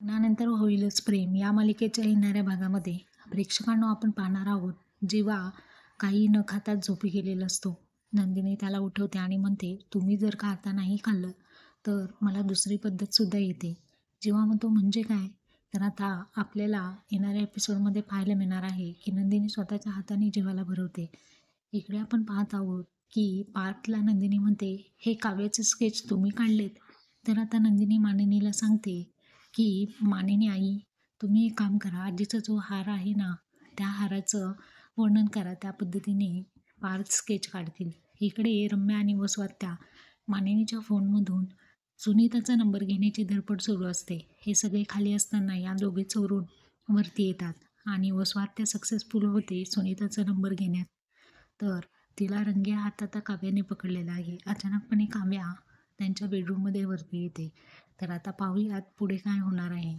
लग्नानंतर होईलच प्रेम या मालिकेच्या येणाऱ्या भागामध्ये प्रेक्षकांना आपण पाहणार आहोत. जेव्हा काही न खाता झोपी गेलेला असतो, नंदिनी त्याला उठवते आणि म्हणते, तुम्ही जर का आता नाही खाल्लं तर मला दुसरी पद्धतसुद्धा येते. जेव्हा म्हणतो म्हणजे काय, तर आता आपल्याला येणाऱ्या एपिसोडमध्ये पाहायला मिळणार आहे की नंदिनी स्वतःच्या हाताने जेवायला भरवते. इकडे आपण पाहत आहोत की पार्थला नंदिनी म्हणते, हे काव्याचे स्केच तुम्ही काढलेत. तर आता नंदिनी मानिनीला सांगते की मानिनी आई, तुम्ही एक काम करा, आजीचा जो हार आहे ना, त्या हाराचं वर्णन करा. त्या पद्धतीने पार्थ स्केच काढतील. इकडे रम्या आणि वसवात्या मानिनीच्या फोनमधून सुनीताचा नंबर घेण्याची धडपड सुरू असते. हे सगळे खाली असताना या दोघे चोरून वरती येतात आणि वसवात्या सक्सेसफुल होते सुनीताचा नंबर घेण्यात. तर तिला रंगे हात आता काव्याने पकडलेला आहे. अचानकपणे काव्या त्यांच्या बेडरूममध्ये वरती येते. तर आता पाहूयात पुढे काय होणार आहे.